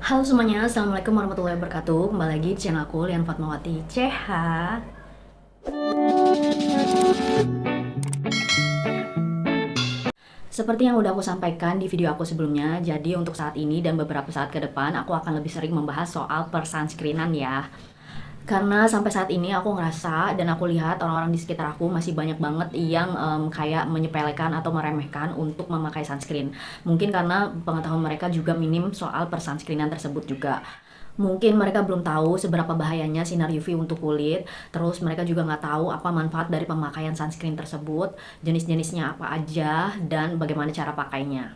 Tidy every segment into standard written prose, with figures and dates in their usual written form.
Halo semuanya, Assalamualaikum warahmatullahi wabarakatuh. Kembali lagi di channel aku, Lian Fatmawati CH. Seperti yang udah aku sampaikan di video aku sebelumnya, jadi untuk saat ini dan beberapa saat ke depan aku akan lebih sering membahas soal persunscreenan ya. Karena sampai saat ini aku ngerasa dan aku lihat orang-orang di sekitar aku masih banyak banget yang kayak menyepelekan atau meremehkan untuk memakai sunscreen. Mungkin karena pengetahuan mereka juga minim soal persunscreenan tersebut juga. Mungkin mereka belum tahu seberapa bahayanya sinar UV untuk kulit. Terus mereka juga nggak tahu apa manfaat dari pemakaian sunscreen tersebut, jenis-jenisnya apa aja, dan bagaimana cara pakainya.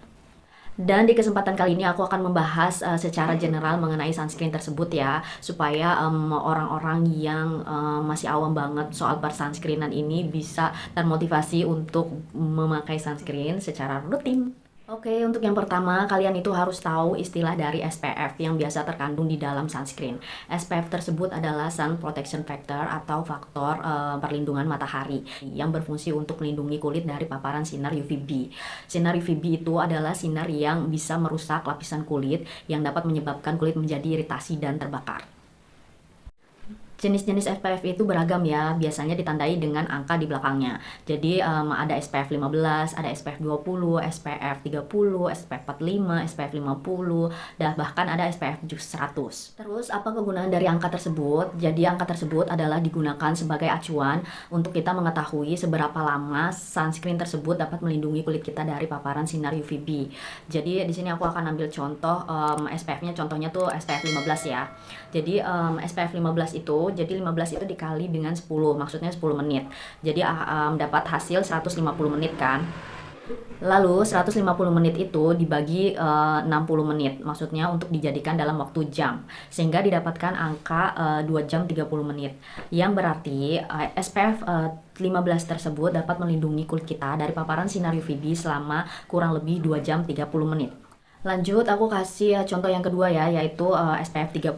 Dan di kesempatan kali ini aku akan membahas secara general mengenai sunscreen tersebut ya, supaya orang-orang yang masih awam banget soal persunscreenan ini bisa termotivasi untuk memakai sunscreen secara rutin. Oke, untuk yang pertama, kalian itu harus tahu istilah dari SPF yang biasa terkandung di dalam sunscreen. SPF tersebut adalah Sun Protection Factor atau faktor perlindungan matahari yang berfungsi untuk melindungi kulit dari paparan sinar UVB. Sinar UVB itu adalah sinar yang bisa merusak lapisan kulit yang dapat menyebabkan kulit menjadi iritasi dan terbakar. Jenis-jenis SPF itu beragam ya, biasanya ditandai dengan angka di belakangnya. Jadi ada SPF 15, ada SPF 20, SPF 30, SPF 45, SPF 50, dan bahkan ada SPF 100. Terus apa kegunaan dari angka tersebut? Jadi angka tersebut adalah digunakan sebagai acuan untuk kita mengetahui seberapa lama sunscreen tersebut dapat melindungi kulit kita dari paparan sinar UVB. Jadi di sini aku akan ambil contoh SPF-nya, contohnya tuh SPF 15 ya. Jadi SPF 15 itu, jadi 15 itu dikali dengan 10, maksudnya 10 menit. Jadi dapat hasil 150 menit kan. Lalu 150 menit itu dibagi 60 menit, maksudnya untuk dijadikan dalam waktu jam. Sehingga didapatkan angka 2 jam 30 menit. Yang berarti SPF 15 tersebut dapat melindungi kulit kita dari paparan sinar UVB selama kurang lebih 2 jam 30 menit. Lanjut, aku kasih contoh yang kedua ya, yaitu SPF 30.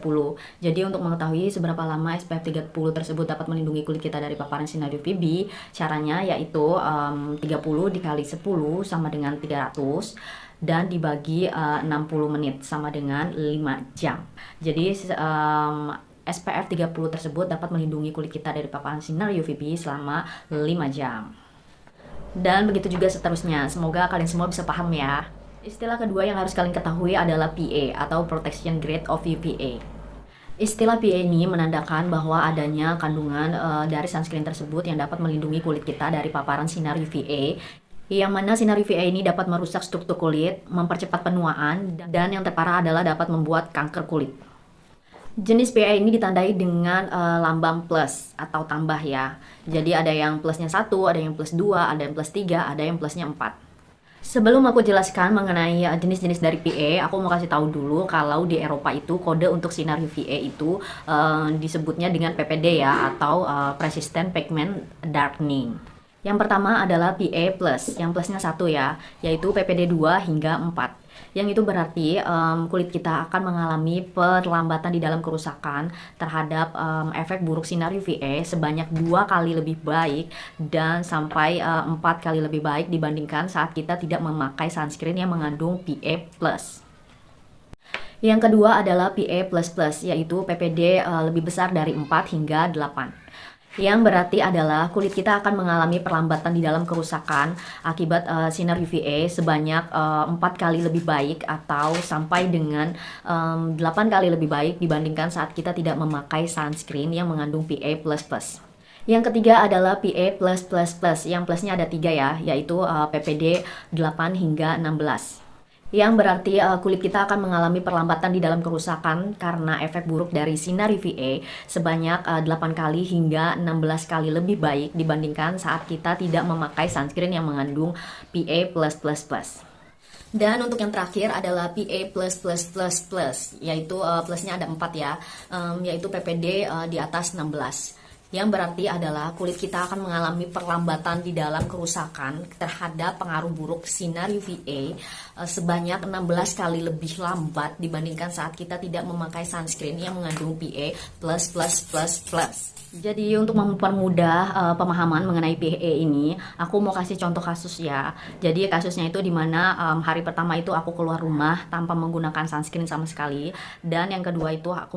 Jadi untuk mengetahui seberapa lama SPF 30 tersebut dapat melindungi kulit kita dari paparan sinar UVB, caranya yaitu 30 dikali 10 sama dengan 300 dan dibagi 60 menit sama dengan 5 jam. Jadi SPF 30 tersebut dapat melindungi kulit kita dari paparan sinar UVB selama 5 jam. Dan begitu juga seterusnya. Semoga kalian semua bisa paham ya. Istilah kedua yang harus kalian ketahui adalah PA atau Protection Grade of UVA. Istilah PA ini menandakan bahwa adanya kandungan dari sunscreen tersebut yang dapat melindungi kulit kita dari paparan sinar UVA, yang mana sinar UVA ini dapat merusak struktur kulit, mempercepat penuaan, dan yang terparah adalah dapat membuat kanker kulit. Jenis PA ini ditandai dengan lambang plus atau tambah ya. Jadi ada yang plusnya 1, ada yang plus 2, ada yang plus 3, ada yang plusnya 4. Sebelum aku jelaskan mengenai jenis-jenis dari PA, aku mau kasih tahu dulu kalau di Eropa itu kode untuk sinar UVA itu disebutnya dengan PPD ya, atau Persistent Pigment Darkening. Yang pertama adalah PA+, yang plusnya 1 ya, yaitu PPD 2 hingga 4. Yang itu berarti kulit kita akan mengalami perlambatan di dalam kerusakan terhadap efek buruk sinar UVA sebanyak 2 kali lebih baik dan sampai 4 kali lebih baik dibandingkan saat kita tidak memakai sunscreen yang mengandung PA+. Yang kedua adalah PA++, yaitu PPD lebih besar dari 4 hingga 8. Yang berarti adalah kulit kita akan mengalami perlambatan di dalam kerusakan akibat sinar UVA sebanyak 4 kali lebih baik atau sampai dengan 8 kali lebih baik dibandingkan saat kita tidak memakai sunscreen yang mengandung PA++. Yang ketiga adalah PA+++, yang plusnya ada 3 ya, yaitu PPD 8 hingga 16. Yang berarti kulit kita akan mengalami perlambatan di dalam kerusakan karena efek buruk dari sinar UVA sebanyak 8 kali hingga 16 kali lebih baik dibandingkan saat kita tidak memakai sunscreen yang mengandung PA+++. Dan untuk yang terakhir adalah PA++++, yaitu plusnya ada 4 ya, yaitu PPD di atas 16. yang berarti adalah kulit kita akan mengalami perlambatan di dalam kerusakan terhadap pengaruh buruk sinar UVA sebanyak 16 kali lebih lambat dibandingkan saat kita tidak memakai sunscreen yang mengandung PA++++. Jadi untuk mempermudah pemahaman mengenai PA ini, aku mau kasih contoh kasus ya. Jadi kasusnya itu dimana hari pertama itu aku keluar rumah tanpa menggunakan sunscreen sama sekali, dan yang kedua itu aku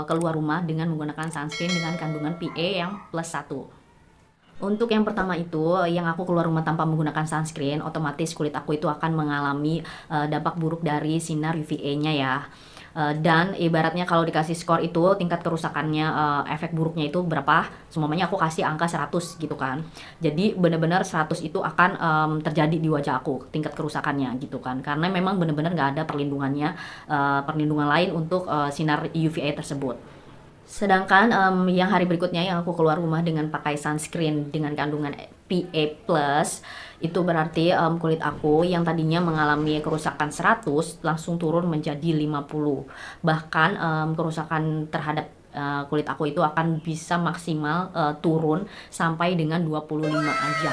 keluar rumah dengan menggunakan sunscreen dengan kandungan PA yang +1. Untuk yang pertama itu, yang aku keluar rumah tanpa menggunakan sunscreen, otomatis kulit aku itu akan mengalami dampak buruk dari sinar UVA-nya ya. Dan ibaratnya kalau dikasih skor itu tingkat kerusakannya, efek buruknya itu berapa, semuanya aku kasih angka 100 gitu kan. Jadi benar-benar 100 itu akan terjadi di wajah aku tingkat kerusakannya gitu kan, karena memang benar-benar nggak ada perlindungannya, perlindungan lain untuk sinar UVA tersebut. Sedangkan yang hari berikutnya yang aku keluar rumah dengan pakai sunscreen dengan kandungan PA+, itu berarti kulit aku yang tadinya mengalami kerusakan 100 langsung turun menjadi 50. Bahkan kerusakan terhadap kulit aku itu akan bisa maksimal turun sampai dengan 25 aja.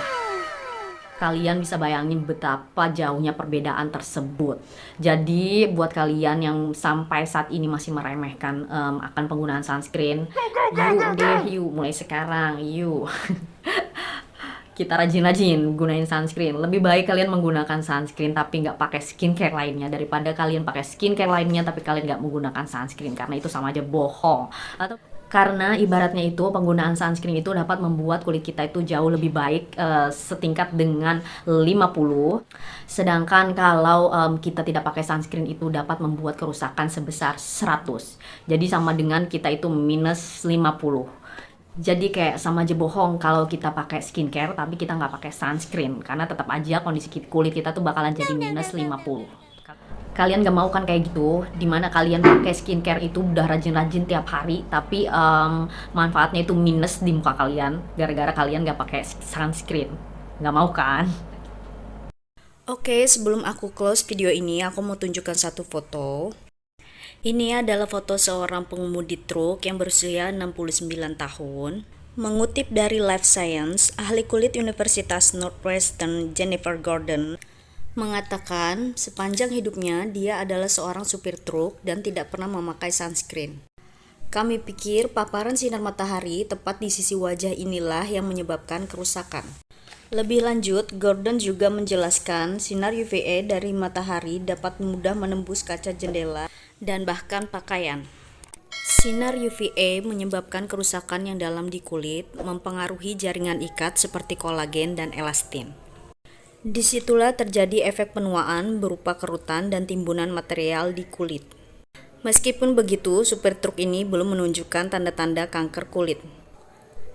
Kalian bisa bayangin betapa jauhnya perbedaan tersebut. Jadi buat kalian yang sampai saat ini masih meremehkan akan penggunaan sunscreen, yuk mulai sekarang, yuk. Kita rajin-rajin gunain sunscreen. Lebih baik kalian menggunakan sunscreen tapi nggak pakai skincare lainnya daripada kalian pakai skincare lainnya tapi kalian nggak menggunakan sunscreen, karena itu sama aja bohong. Atau karena ibaratnya itu penggunaan sunscreen itu dapat membuat kulit kita itu jauh lebih baik setingkat dengan 50. Sedangkan kalau kita tidak pakai sunscreen itu dapat membuat kerusakan sebesar 100. Jadi sama dengan kita itu minus 50. Jadi kayak sama aja bohong kalau kita pakai skincare tapi kita nggak pakai sunscreen, karena tetap aja kondisi kulit kita tuh bakalan jadi minus 50. Kalian gak mau kan kayak gitu, dimana kalian pakai skincare itu udah rajin-rajin tiap hari tapi manfaatnya itu minus di muka kalian gara-gara kalian gak pakai sunscreen. Gak mau kan? Oke, sebelum aku close video ini, aku mau tunjukkan satu foto. Ini adalah foto seorang pengemudi truk yang berusia 69 tahun. Mengutip dari Life Science, ahli kulit Universitas Northwestern Jennifer Gordon mengatakan sepanjang hidupnya dia adalah seorang supir truk dan tidak pernah memakai sunscreen. Kami pikir paparan sinar matahari tepat di sisi wajah inilah yang menyebabkan kerusakan. Lebih lanjut, Gordon juga menjelaskan sinar UVA dari matahari dapat mudah menembus kaca jendela dan bahkan pakaian. Sinar UVA menyebabkan kerusakan yang dalam di kulit, mempengaruhi jaringan ikat seperti kolagen dan elastin. Disitulah terjadi efek penuaan berupa kerutan dan timbunan material di kulit. Meskipun begitu, supir truk ini belum menunjukkan tanda-tanda kanker kulit.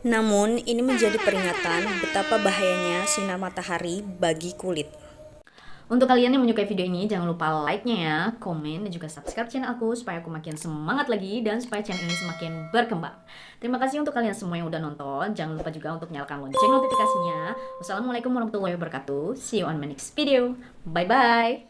Namun, ini menjadi peringatan betapa bahayanya sinar matahari bagi kulit. Untuk kalian yang menyukai video ini, jangan lupa like-nya ya, komen, dan juga subscribe channel aku supaya aku makin semangat lagi dan supaya channel ini semakin berkembang. Terima kasih untuk kalian semua yang udah nonton. Jangan lupa juga untuk nyalakan lonceng notifikasinya. Wassalamualaikum warahmatullahi wabarakatuh. See you on my next video. Bye-bye.